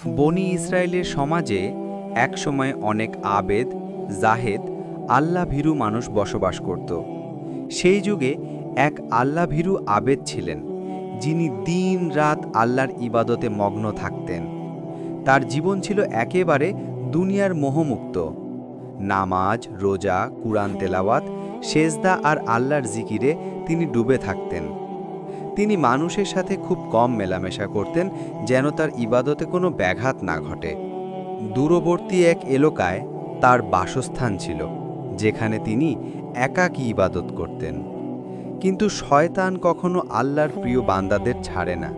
বনি ইসরায়েলের সমাজে একসময় অনেক আবেদ, জাহেদ, আল্লাহভীরু মানুষ বসবাস করত। সেই যুগে এক আল্লাহভীরু আবেদ ছিলেন, যিনি দিন-রাত আল্লাহর ইবাদতে মগ্ন থাকতেন। তার জীবন ছিল একেবারে দুনিয়ার মোহমুক্ত। নামাজ, রোজা, কুরআন তেলাওয়াত, সেজদা আর আল্লাহর জিকিরে তিনি ডুবে থাকতেন। তিনি মানুষের সাথে খুব কম মেলামেশা করতেন, যেন তার ইবাদতে কোনো ব্যাঘাত না ঘটে। দূরবর্তী এক এলাকায় তার বাসস্থান ছিল, যেখানে তিনি একাকী ইবাদত করতেন। কিন্তু শয়তান কখনো আল্লাহর প্রিয় বান্দাদের ছাড়ে না।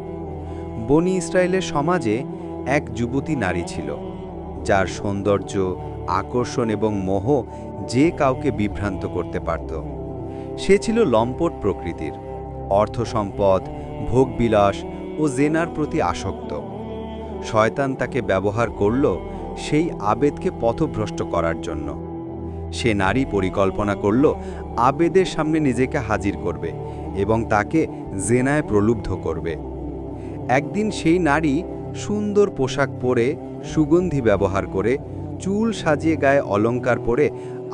বনি ইসরায়েলের সমাজে এক যুবতী নারী ছিল, যার সৌন্দর্য, আকর্ষণ এবং মোহ যে কাউকে বিভ্রান্ত করতে পারত। সে ছিল লম্পট প্রকৃতির, অর্থসম্পদ, ভোগবিলাস ও জেনার প্রতি আসক্ত। শয়তান তাকে ব্যবহার করল সেই আবেদকে পথভ্রষ্ট করার জন্য। সে নারী পরিকল্পনা করল আবেদের সামনে নিজেকে হাজির করবে এবং তাকে জেনায় প্রলুব্ধ করবে। একদিন সেই নারী সুন্দর পোশাক পরে, সুগন্ধি ব্যবহার করে, চুল সাজিয়ে গায়ে অলংকার পরে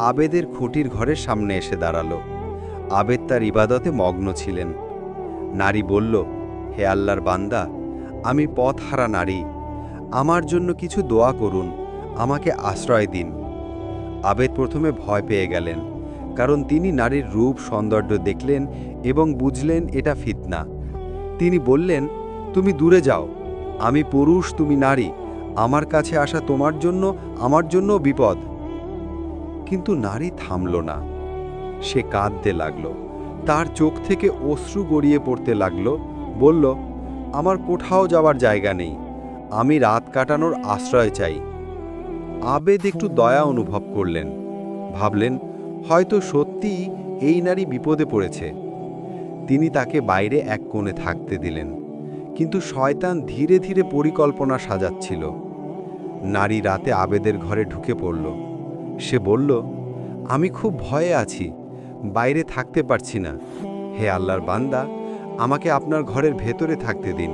আবেদের খুঁটির ঘরের সামনে এসে দাঁড়ালো। আবেদ তার ইবাদতে মগ্ন ছিলেন। নারী বলল, হে আল্লাহর বান্দা, আমি পথহারা নারী, আমার জন্য কিছু দোয়া করুন, আমাকে আশ্রয় দিন। আবেদ প্রথমে ভয় পেয়ে গেলেন, কারণ তিনি নারীর রূপ সৌন্দর্য দেখলেন এবং বুঝলেন এটা ফিতনা। তিনি বললেন, তুমি দূরে যাও, আমি পুরুষ, তুমি নারী, আমার কাছে আসা আমার জন্য বিপদ। কিন্তু নারী থামল না। সে কাঁদতে লাগল, তার চোখ থেকে অশ্রু গড়িয়ে পড়তে লাগল। বলল, আমার কোথাও যাওয়ার জায়গা নেই, আমি রাত কাটানোর আশ্রয় চাই। আবেদ একটু দয়া অনুভব করলেন, ভাবলেন হয়তো সত্যিই এই নারী বিপদে পড়েছে। তিনি তাকে বাইরে এক কোণে থাকতে দিলেন, কিন্তু শয়তান ধীরে ধীরে পরিকল্পনা সাজাচ্ছিল। নারী রাতে আবেদের ঘরে ঢুকে পড়ল। সে বলল, আমি খুব ভয়ে আছি, বাইরে থাকতে পারছি না। হে আল্লাহর বান্দা, আমাকে আপনার ঘরের ভেতরে থাকতে দিন।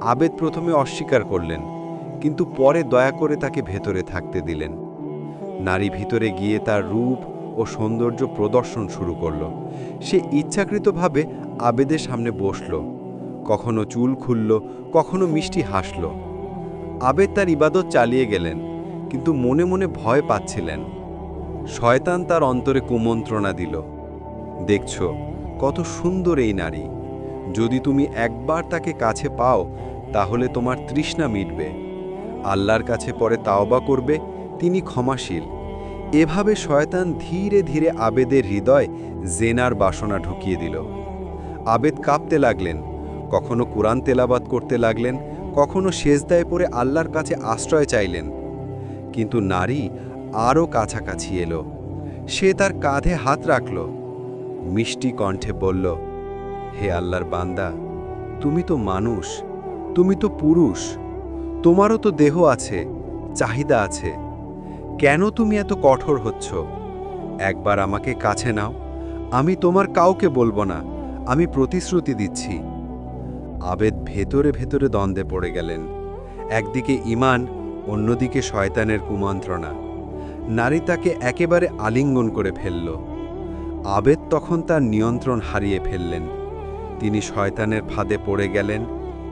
আবেদ প্রথমে অস্বীকার করলেন, কিন্তু পরে দয়া করে তাকে ভেতরে থাকতে দিলেন। নারী ভিতরে গিয়ে তার রূপ ও সৌন্দর্য প্রদর্শন শুরু করল। সে ইচ্ছাকৃতভাবে আবেদের সামনে বসল, কখনো চুল খুলল, কখনো মিষ্টি হাসল। আবেদ তার ইবাদত চালিয়ে গেলেন, কিন্তু মনে মনে ভয় পাচ্ছিলেন। শয়তান তার অন্তরে কুমন্ত্রণা দিল, দেখছ কত সুন্দর এই নারী, যদি তুমি একবার তাকে কাছে পাও তাহলে তোমার তৃষ্ণা মিটবে। আল্লাহর কাছে পরে তাওবা করবে, তিনি ক্ষমাশীল। এভাবে শয়তান ধীরে ধীরে আবেদের হৃদয় জেনার বাসনা ঢুকিয়ে দিল। আবেদ কাঁপতে লাগলেন, কখনো কুরআন তেলাওয়াত করতে লাগলেন, কখনো সেজদায় পড়ে আল্লাহর কাছে আশ্রয় চাইলেন। কিন্তু নারী আরও কাছাকাছি এলো। সে তার কাঁধে হাত রাখল, মিষ্টি কণ্ঠে বলল, হে আল্লাহর বান্দা, তুমি তো মানুষ, তুমি তো পুরুষ, তোমারও তো দেহ আছে, চাহিদা আছে, কেন তুমি এত কঠোর হচ্ছ? একবার আমাকে কাছে নাও, আমি তোমার কাউকে বলবো না, আমি প্রতিশ্রুতি দিচ্ছি। আবেদ ভেতরে ভেতরে দ্বন্দ্বে পড়ে গেলেন, একদিকে ঈমান, অন্যদিকে শয়তানের কুমন্ত্রণা। নারী তাকে একেবারে আলিঙ্গন করে ফেলল। আবেদ তখন তার নিয়ন্ত্রণ হারিয়ে ফেললেন। তিনি শয়তানের ফাঁদে পড়ে গেলেন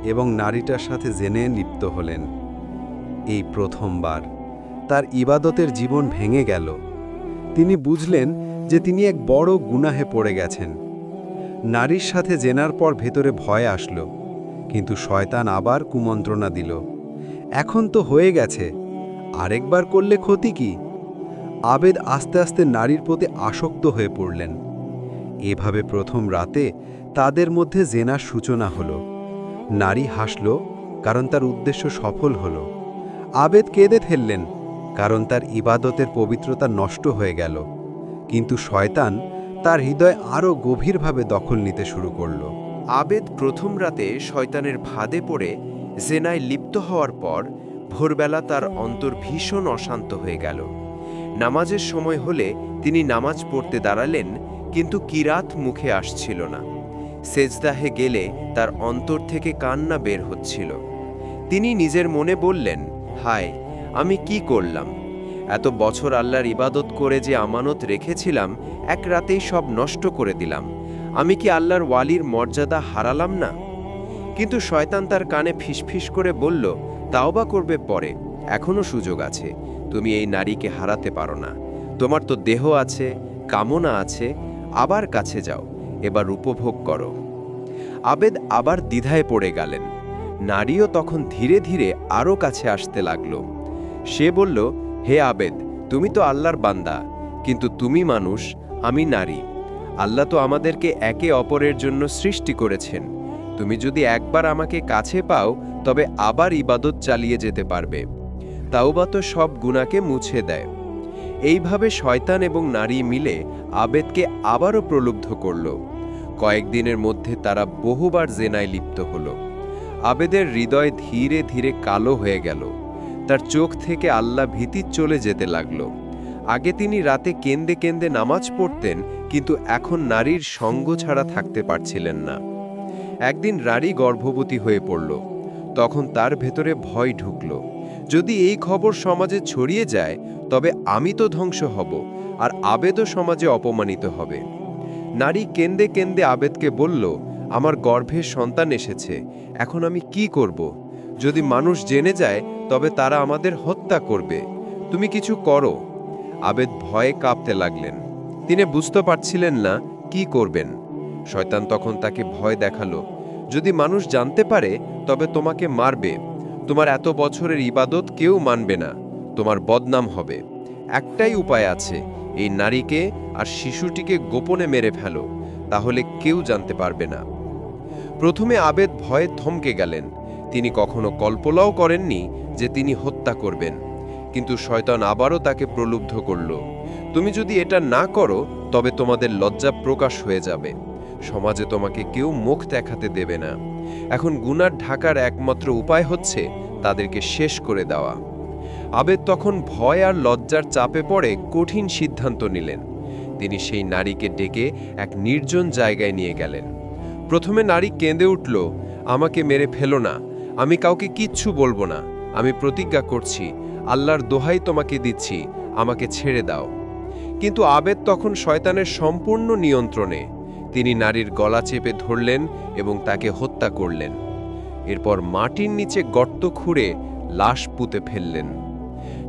এবং নারীটার সাথে জেনে লিপ্ত হলেন। এই প্রথমবার তার ইবাদতের জীবন ভেঙে গেল। তিনি বুঝলেন যে তিনি এক বড় গুনাহে পড়ে গেছেন। নারীর সাথে জেনার পর ভেতরে ভয় আসলো, কিন্তু শয়তান আবার কুমন্ত্রণা দিল, এখন তো হয়ে গেছে, আরেকবার করলে ক্ষতি কি? আবেদ আস্তে আস্তে নারীর প্রতি আসক্ত হয়ে পড়লেন। এভাবে প্রথম রাতে তাদের মধ্যে জেনার সূচনা হলো। নারী হাসল, কারণ তার উদ্দেশ্য সফল হলো। আবেদ কেঁদে ফেললেন, কারণ তার ইবাদতের পবিত্রতা নষ্ট হয়ে গেল। কিন্তু শয়তান তার হৃদয় আরও গভীরভাবে দখল নিতে শুরু করল। আবেদ প্রথম রাতে শয়তানের ফাঁদে পড়ে জেনায় লিপ্ত হওয়ার পর ভোরবেলা তার অন্তর ভীষণ অশান্ত হয়ে গেল। নামাজের সময় হলে তিনি নামাজ পড়তে দাঁড়ালেন, কিন্তু কিরাত মুখে আসছিল না। সেজদাহে গেলে তার অন্তর থেকে কান্না বের হচ্ছিল। তিনি নিজের মনে বললেন, হায়, আমি কি করলাম? এত বছর আল্লাহর ইবাদত করে যে আমানত রেখেছিলাম, এক রাতেই সব নষ্ট করে দিলাম। আমি কি আল্লাহর ওয়ালির মর্যাদা হারালাম না? কিন্তু শয়তান তার কানে ফিসফিস করে বলল, তাওবা করবে পরে, এখনো সুযোগ আছে। তুমি এই নারীকে হারাতে পারো না। তোমার তো দেহ আছে, কামনা আছে, আবার কাছে যাও, এবার উপভোগ করো। আবেদ আবার দ্বিধায় পড়ে গেলেন। নারীও তখন ধীরে ধীরে আরও কাছে আসতে লাগল। সে বলল, হে আবেদ, তুমি তো আল্লাহর বান্দা, কিন্তু তুমি মানুষ, আমি নারী। আল্লাহ তো আমাদেরকে একে অপরের জন্য সৃষ্টি করেছেন। তুমি যদি একবার আমাকে কাছে পাও, তবে আবার ইবাদত চালিয়ে যেতে পারবে। তাওবা তো সব গুনাহকে মুছে দেয়। এইভাবে শয়তান এবং নারী মিলে আবেদকে আবারও প্রলুব্ধ করল। কয়েকদিনের মধ্যে তারা বহুবার জেনায় লিপ্ত হল। আবেদের হৃদয় ধীরে ধীরে কালো হয়ে গেল। তার চোখ থেকে আল্লাহ ভীতি চলে যেতে লাগল। আগে তিনি রাতে কেঁদে কেঁদে নামাজ পড়তেন, কিন্তু এখন নারীর সঙ্গ ছাড়া থাকতে পারছিলেন না। একদিন নারী গর্ভবতী হয়ে পড়ল। তখন তার ভেতরে ভয় ঢুকল। যদি এই খবর সমাজে ছড়িয়ে যায়, তবে আমি তো ধ্বংস হব, আর আবেদও সমাজে অপমানিত হবে। নারী কেঁদে কেঁদে আবেদকে বলল, আমার গর্ভে সন্তান এসেছে, এখন আমি কি করব? যদি মানুষ জেনে যায়, তবে তারা আমাদের হত্যা করবে। তুমি কিছু করো। আবেদ ভয়ে কাঁপতে লাগলেন। তিনি বুঝতে পারছিলেন না কি করবেন। শয়তান তখন তাকে ভয় দেখালো, যদি মানুষ জানতে পারে, তবে তোমাকে মারবে। তোমার এত বছরের ইবাদত কেউ মানবে না, তোমার বদনাম হবে। একটাই উপায় আছে, এই নারীকে আর শিশুটিকে গোপনে মেরে ফেলো, তাহলে কেউ জানতে পারবে না। প্রথমে আবেদ ভয়ে থমকে গেলেন। তিনি কখনো কল্পনাও করেননি যে তিনি হত্যা করবেন। কিন্তু শয়তান আবারও তাকে প্রলুব্ধ করল, তুমি যদি এটা না করো, তবে তোমাদের লজ্জা প্রকাশ হয়ে যাবে। সমাজে তোমাকে কেউ মুখ দেখাতে দেবে না। এখন গুনাহ ঢাকার একমাত্র উপায় হচ্ছে তাদেরকে শেষ করে দেওয়া। আবেদ তখন ভয় আর লজ্জার চাপে পড়ে কঠিন সিদ্ধান্ত নিলেন। তিনি সেই নারীকে ডেকে এক নির্জন জায়গায় নিয়ে গেলেন। প্রথমে নারী কেঁদে উঠল, আমাকে মেরে ফেলো না, আমি কাউকে কিচ্ছু বলবো না। আমি প্রতিজ্ঞা করছি, আল্লাহর দোহাই তোমাকে দিচ্ছি, আমাকে ছেড়ে দাও। কিন্তু আবেদ তখন শয়তানের সম্পূর্ণ নিয়ন্ত্রণে। তিনি নারীর গলা চেপে ধরলেন এবং তাকে হত্যা করলেন। এরপর মাটির নিচে গর্ত খুঁড়ে লাশ পুঁতে ফেললেন।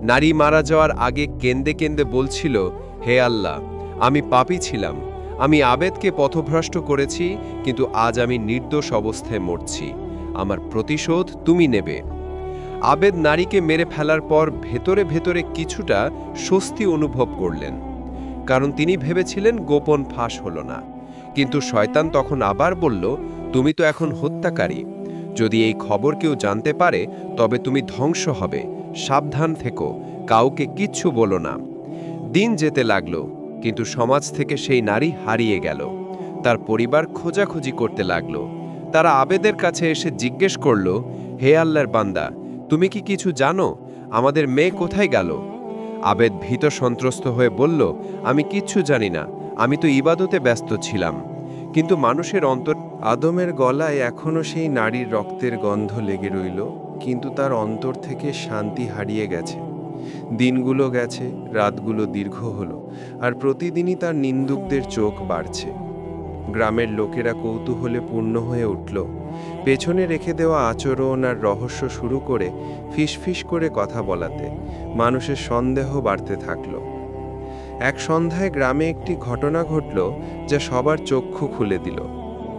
নারী মারা যাওয়ার আগে কেঁদে কেঁদে বলছিল, হে আল্লাহ, আমি পাপী ছিলাম, আমি আবেদকে পথভ্রষ্ট করেছি, কিন্তু আজ আমি নির্দোষ অবস্থায় মরছি। আমার প্রতিশোধ তুমি নেবে। আবেদ নারীকে মেরে ফেলার পর ভেতরে ভেতরে কিছুটা স্বস্তি অনুভব করলেন, কারণ তিনি ভেবেছিলেন গোপন ফাঁস হলো না। কিন্তু শয়তান তখন আবার বলল, তুমি তো এখন হত্যাকারী। যদি এই খবর কেউ জানতে পারে, তবে তুমি ধ্বংস হবে। সাবধান থেকো, কাউকে কিচ্ছু বলো না। দিন যেতে লাগলো, কিন্তু সমাজ থেকে সেই নারী হারিয়ে গেল। তার পরিবার খোঁজাখুঁজি করতে লাগলো। তারা আবেদের কাছে এসে জিজ্ঞেস করল, হে আল্লাহর বান্দা, তুমি কি কিছু জানো? আমাদের মেয়ে কোথায় গেল? আবেদ ভীত সন্ত্রস্ত হয়ে বলল, আমি কিচ্ছু জানি না, আমি তো ইবাদতে ব্যস্ত ছিলাম। কিন্তু মানুষের অন্তর আদমের গলায় এখনো সেই নারীর রক্তের গন্ধ লেগে রইল, কিন্তু তার অন্তর থেকে শান্তি হারিয়ে গেছে। দিনগুলো গেছে, রাতগুলো দীর্ঘ হলো, আর প্রতিদিনই তার নিন্দুকদের চোখ বাড়ছে। গ্রামের লোকেরা কৌতূহলে পূর্ণ হয়ে উঠল। পেছনে রেখে দেওয়া আচরণ আর রহস্য শুরু করে ফিসফিস করে কথা বলাতে মানুষের সন্দেহ বাড়তে থাকল। এক সন্ধ্যায় গ্রামে একটি ঘটনা ঘটল, যা সবার চক্ষু খুলে দিল।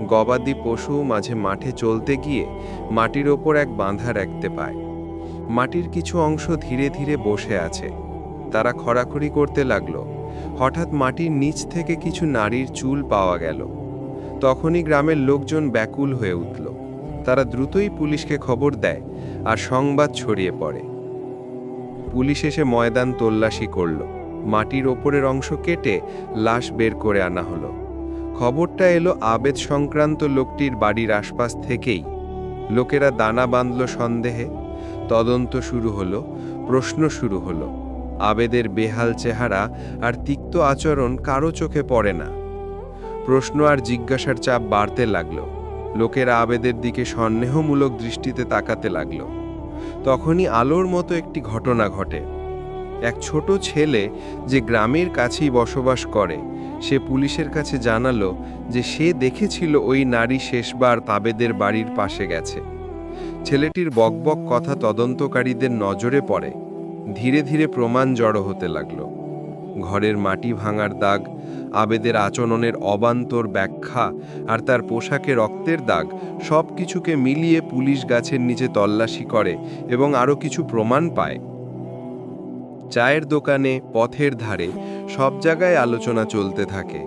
গবাদি পশু মাঝে মাঠে চলতে গিয়ে মাটির ওপর এক বাঁধা রাখতে পায়। মাটির কিছু অংশ ধীরে ধীরে বসে আছে। তারা খড়াখড়ি করতে লাগলো। হঠাৎ মাটির নিচ থেকে কিছু নারীর চুল পাওয়া গেল। তখনই গ্রামের লোকজন ব্যাকুল হয়ে উঠল। তারা দ্রুতই পুলিশকে খবর দেয়, আর সংবাদ ছড়িয়ে পড়ে। পুলিশ এসে ময়দান তল্লাশি করল। মাটির ওপরের অংশ কেটে লাশ বের করে আনা হলো। খবরটা এলো আবেদ সংক্রান্ত লোকটির বাড়ির আশপাশ থেকেই। লোকেরা দানা বাঁধল সন্দেহে। তদন্ত শুরু হলো, প্রশ্ন শুরু হলো। আবেদের বেহাল চেহারা আর তিক্ত আচরণ কারো চোখে পড়ে না। প্রশ্ন আর জিজ্ঞাসার চাপ বাড়তে লাগলো। লোকেরা আবেদের দিকে সন্দেহমূলক দৃষ্টিতে তাকাতে লাগলো। তখনই আলোর মতো একটি ঘটনা ঘটে। এক ছোট ছেলে যে গ্রামের কাছেই বসবাস করে, সে পুলিশের কাছে জানালো যে সে দেখেছিল ওই নারী শেষবার আবেদের বাড়ির পাশে গেছে। ছেলেটির বকবক কথা তদন্তকারীদের নজরে পড়ে। ধীরে ধীরে প্রমাণ জড়ো হতে লাগলো। ঘরের মাটি ভাঙার দাগ, আবেদের আচরণের অবান্তর ব্যাখ্যা আর তার পোশাকে রক্তের দাগ, সব কিছুকে মিলিয়ে পুলিশ গাছের নিচে তল্লাশি করে এবং আরও কিছু প্রমাণ পায়। চায়ের দোকানে, পথের ধারে, সব জায়গায় আলোচনা চলতে থাকে।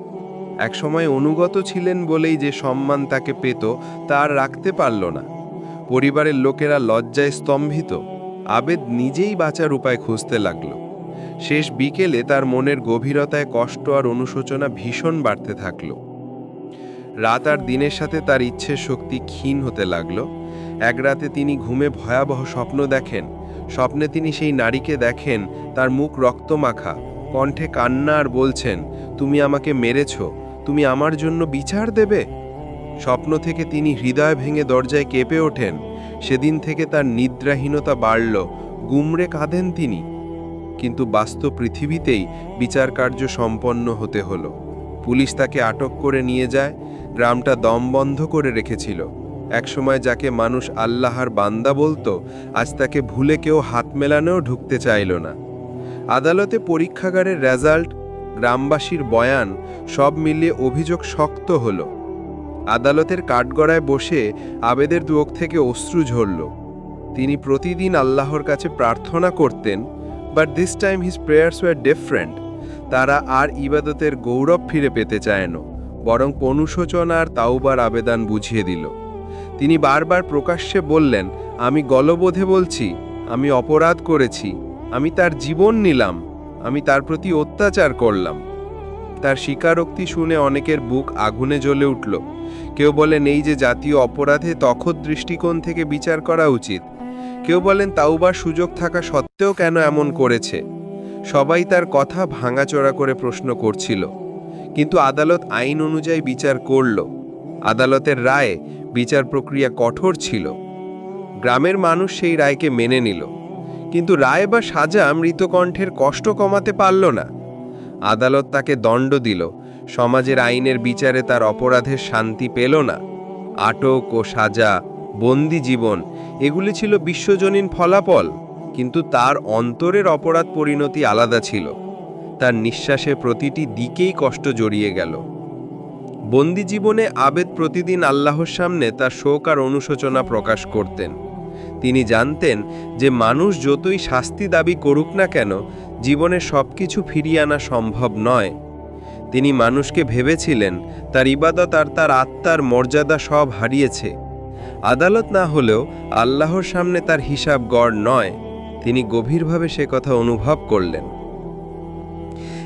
একসময় অনুগত ছিলেন বলেই যে সম্মান তাকে পেত তা আর রাখতে পারল না। পরিবারের লোকেরা লজ্জায় স্তম্ভিত। আবেদ নিজেই বাঁচার উপায় খুঁজতে লাগল। শেষ বিকেলে তার মনের গভীরতায় কষ্ট আর অনুশোচনা ভীষণ বাড়তে থাকল। রাত আর দিনের সাথে তার ইচ্ছের শক্তি ক্ষীণ হতে লাগল। এক রাতে তিনি ঘুমে ভয়াবহ স্বপ্ন দেখেন। স্বপ্নে তিনি সেই নারীকে দেখেন, তার মুখ রক্তমাখা, কণ্ঠে কান্না, আর বলছেন, তুমি আমাকে মেরেছ, তুমি আমার জন্য বিচার দেবে। স্বপ্ন থেকে তিনি হৃদয় ভেঙে দরজায় কেঁপে ওঠেন। সেদিন থেকে তার নিদ্রাহীনতা বাড়ল, গুমরে কাঁদেন তিনি। কিন্তু বাস্তব পৃথিবীতেই বিচার কার্য সম্পন্ন হতে হলো। পুলিশ তাকে আটক করে নিয়ে যায়। গ্রামটা দম বন্ধ করে রেখেছিল। একসময় যাকে মানুষ আল্লাহর বান্দা বলতো, আজ তাকে ভুলে কেউ হাত মেলানেও ঢুকতে চাইল না। আদালতে পরীক্ষাগারের রেজাল্ট, গ্রামবাসীর বয়ান, সব মিলিয়ে অভিযোগ শক্ত হলো। আদালতের কাঠগড়ায় বসে আবেদের চোখ থেকে অশ্রু ঝরল। তিনি প্রতিদিন আল্লাহর কাছে প্রার্থনা করতেন, but this time his prayers were different. তারা আর ইবাদতের গৌরব ফিরে পেতে চায় না, বরং অনুশোচনা আর তাওবার আবেদন বুঝিয়ে দিল। তিনি বারবার প্রকাশ্যে বললেন, আমি গলবোধে বলছি, আমি অপরাধ করেছি, আমি তার জীবন নিলাম, আমি তার প্রতি অত্যাচার করলাম। তার স্বীকারোক্তি শুনে অনেকের বুক আগুনে জ্বলে উঠল। কেউ বলেন এই যে জাতীয় অপরাধে তখত দৃষ্টিকোণ থেকে বিচার করা উচিত। কেউ বলেন তাওবার সুযোগ থাকা সত্ত্বেও কেন এমন করেছে। সবাই তার কথা ভাঙাচোরা করে প্রশ্ন করছিল। কিন্তু আদালত আইন অনুযায়ী বিচার করল। আদালতের রায়ে বিচার প্রক্রিয়া কঠোর ছিল। গ্রামের মানুষ সেই রায়কে মেনে নিল। কিন্তু রায় বা সাজা মৃতকণ্ঠের কষ্ট কমাতে পারল না। আদালত তাকে দণ্ড দিল। সমাজের আইনের বিচারে তার অপরাধের শান্তি পেল না। আটক ও সাজা, বন্দি জীবন, এগুলি ছিল বিশ্বজনীন ফলাফল। কিন্তু তার অন্তরের অপরাধ পরিণতি আলাদা ছিল। তার নিঃশ্বাসে প্রতিটি দিকেই কষ্ট জড়িয়ে গেল। বন্দি জীবনে আবেদ প্রতিদিন আল্লাহর সামনে তার শোক আর অনুশোচনা প্রকাশ করতেন। তিনি জানতেন যে মানুষ যতই শাস্তি দাবি করুক না কেন, জীবনে সবকিছু ফিরিয়ে আনা সম্ভব নয়। তিনি মানুষকে ভেবেছিলেন তার ইবাদত আর তার আত্মার মর্যাদা সব হারিয়েছে। আদালত না হলেও আল্লাহর সামনে তার হিসাব গড় নয়। তিনি গভীরভাবে সে কথা অনুভব করলেন।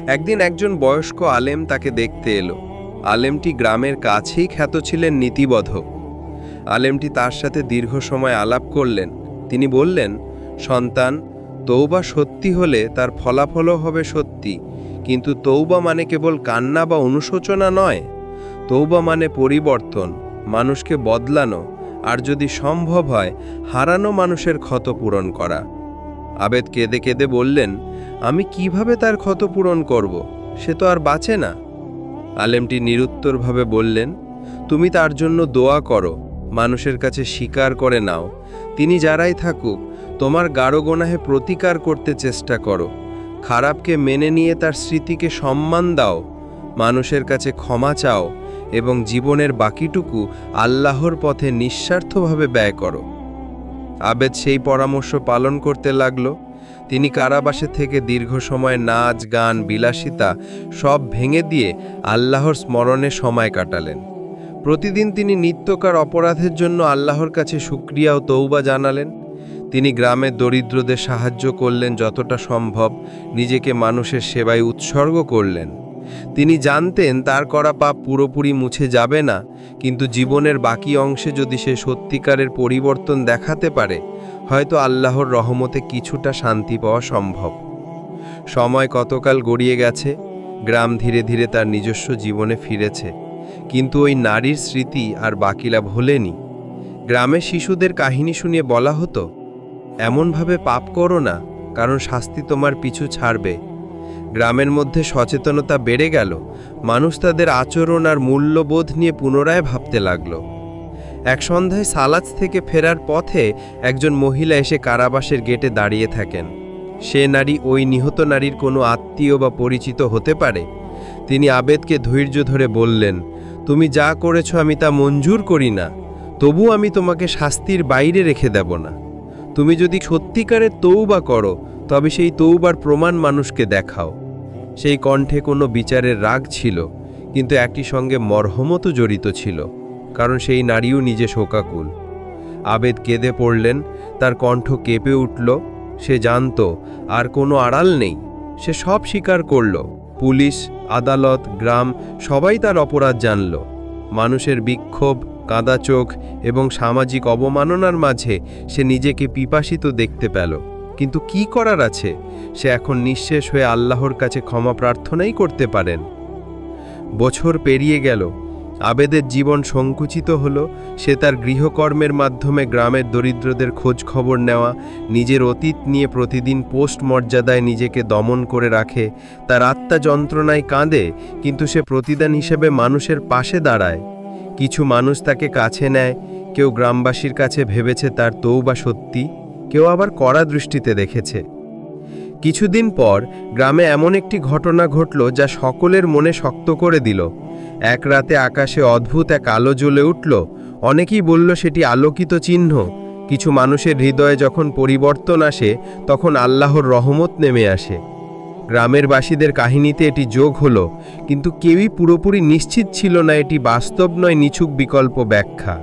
একদিন একজন বয়স্ক আলেম তাকে দেখতে এলো। আলেমটি গ্রামের কাছেই খ্যাত ছিলেন নীতিবদ্ধ। আলেমটি তার সাথে দীর্ঘ সময় আলাপ করলেন। তিনি বললেন, সন্তান, তৌবা সত্যি হলে তার ফলাফলও হবে সত্যি। কিন্তু তৌবা মানে কেবল কান্না বা অনুশোচনা নয়। তৌবা মানে পরিবর্তন, মানুষকে বদলানো, আর যদি সম্ভব হয় হারানো মানুষের ক্ষত পূরণ করা। আবেদ কেঁদে কেঁদে বললেন, আমি কিভাবে তার ক্ষত পূরণ করব? সে তো আর বাঁচে না। আলেমটি নিরুত্তরভাবে বললেন, তুমি তার জন্য দোয়া করো, মানুষের কাছে স্বীকার করে নাও। তিনি যারাই থাকুক, তোমার গাঢ় গুনাহে প্রতিকার করতে চেষ্টা করো। খারাপকে মেনে নিয়ে তার স্মৃতিকে সম্মান দাও। মানুষের কাছে ক্ষমা চাও এবং জীবনের বাকিটুকু আল্লাহর পথে নিঃস্বার্থভাবে ব্যয় করো। আবেদ সেই পরামর্শ পালন করতে লাগল। তিনি কারাবাসে থেকে দীর্ঘ সময় নাচ, গান, বিলাসিতা সব ভেঙে দিয়ে আল্লাহর স্মরণে সময় কাটালেন। প্রতিদিন তিনি নিত্যকার অপরাধের জন্য আল্লাহর কাছে শুকরিয়া ও তৌবা জানালেন। তিনি গ্রামের দরিদ্রদের সাহায্য করলেন যতটা সম্ভব, নিজেকে মানুষের সেবায় উৎসর্গ করলেন। তিনি জানতেন তার করা পাপ পুরোপুরি মুছে যাবে না, কিন্তু জীবনের বাকি অংশে যদি সে সত্যিকারের পরিবর্তন দেখাতে পারে, হয়তো আল্লাহর রহমতে কিছুটা শান্তি পাওয়া সম্ভব। সময় কতকাল গড়িয়ে গেছে, গ্রাম ধীরে ধীরে তার নিজস্ব জীবনে ফিরেছে। কিন্তু ওই নারীর স্মৃতি আর বাকিলা ভোলেনি। গ্রামের শিশুদের কাহিনী শুনিয়ে বলা হতো, এমনভাবে পাপ করো না, কারণ শাস্তি তোমার পিছু ছাড়বে। গ্রামের মধ্যে সচেতনতা বেড়ে গেল। মানুষ তাদের আচরণ আর মূল্যবোধ নিয়ে পুনরায় ভাবতে লাগলো। এক সন্ধ্যায় সালাজ থেকে ফেরার পথে একজন মহিলা এসে কারাবাসের গেটে দাঁড়িয়ে থাকেন। সে নারী ওই নিহত নারীর কোনো আত্মীয় বা পরিচিত হতে পারে। তিনি আবেদকে ধৈর্য ধরে বললেন, তুমি যা করেছ আমি তা মঞ্জুর করি না, তবু আমি তোমাকে শাস্তির বাইরে রেখে দেব না। তুমি যদি সত্যিকারের তৌবা করো, তবে সেই তৌবার প্রমাণ মানুষকে দেখাও। সেই কণ্ঠে কোনো বিচারের রাগ ছিল, কিন্তু একই সঙ্গে মরহমতও জড়িত ছিল, কারণ সেই নারীও নিজে শোকাকুল। আবেদ কেঁদে পড়লেন, তার কণ্ঠ কেঁপে উঠল। সে জানত আর কোনো আড়াল নেই। সে সব স্বীকার করল। পুলিশ, আদালত, গ্রাম সবাই তার অপরাধ জানল। মানুষের বিক্ষোভ, কাঁদা চোখ এবং সামাজিক অবমাননার মাঝে সে নিজেকে পিপাসিত দেখতে পেল। কিন্তু কি করার আছে? সে এখন নিঃশেষ হয়ে আল্লাহর কাছে ক্ষমা প্রার্থনাই করতে পারেন। বছর পেরিয়ে গেল। আবেদের জীবন সংকুচিত হলো। সে তার গৃহকর্মের মাধ্যমে গ্রামের দরিদ্রদের খোঁজ খবর নেওয়া, নিজের অতীত নিয়ে প্রতিদিন পোস্ট মর্যাদায় নিজেকে দমন করে রাখে। তার আত্মা যন্ত্রণায় কাঁদে, কিন্তু সে প্রতিদান হিসেবে মানুষের পাশে দাঁড়ায়। কিছু মানুষ তাকে কাছে নেয়, কেউ গ্রামবাসীর কাছে ভেবেছে তার তৌবা সত্যি, কেউ আবার কড়া দৃষ্টিতে দেখেছে। কিছুদিন পর গ্রামে এমন একটি ঘটনা ঘটল যা সকলের মনে শক্ত করে দিল। এক রাতে আকাশে অদ্ভুত এক আলো জ্বলে উঠল। অনেকেই বলল সেটি আলোকিত চিহ্ন। কিছু মানুষের হৃদয়ে যখন পরিবর্তন আসে, তখন আল্লাহর রহমত নেমে আসে। গ্রামের বাসীদের কাহিনীতে এটি যোগ হলো, কিন্তু কেউই পুরোপুরি নিশ্চিত ছিল না এটি বাস্তব নয় নিছক বিকল্প ব্যাখ্যা।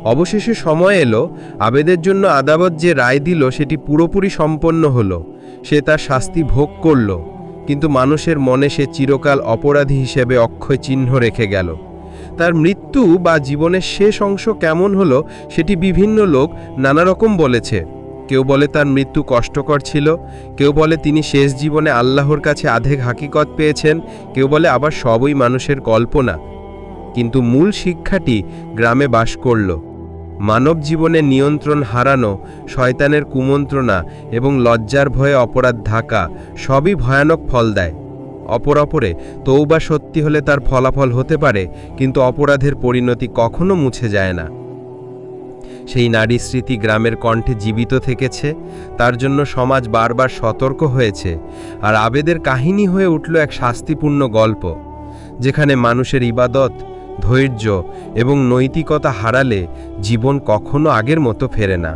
অবশেষে সময় এলো। আবেদের জন্য আদালত যে রায় দিল সেটি পুরোপুরি সম্পন্ন হলো। সে তার শাস্তি ভোগ করল, কিন্তু মানুষের মনে সে চিরকাল অপরাধী হিসেবে অক্ষয় চিহ্ন রেখে গেল। তার মৃত্যু বা জীবনের শেষ অংশ কেমন হলো সেটি বিভিন্ন লোক নানা রকম বলেছে। কেউ বলে তার মৃত্যু কষ্টকর ছিল, কেউ বলে তিনি শেষ জীবনে আল্লাহর কাছে আধেক হাকিকত পেয়েছেন, কেউ বলে আবার সবই মানুষের কল্পনা। কিন্তু মূল শিক্ষাটি গ্রামে বাস করল। মানব জীবনে নিয়ন্ত্রণ হারানো, শয়তানের কুমন্ত্রণা এবং লজ্জার ভয়ে অপরাধ ঢাকা সবই ভয়ানক ফল দেয়। অপরে তৌবা সত্যি হলে তার ফলাফল হতে পারে, কিন্তু অপরাধের পরিণতি কখনো মুছে যায় না। সেই নারী স্মৃতি গ্রামের কণ্ঠে জীবিত থেকেছে, তার জন্য সমাজ বারবার সতর্ক হয়েছে। আর আবেদের কাহিনী হয়ে উঠল এক শাস্তিপূর্ণ গল্প, যেখানে মানুষের ইবাদত, ধৈর্য এবং নৈতিকতা হারালে জীবন কখনো আগের মতো ফেরে না।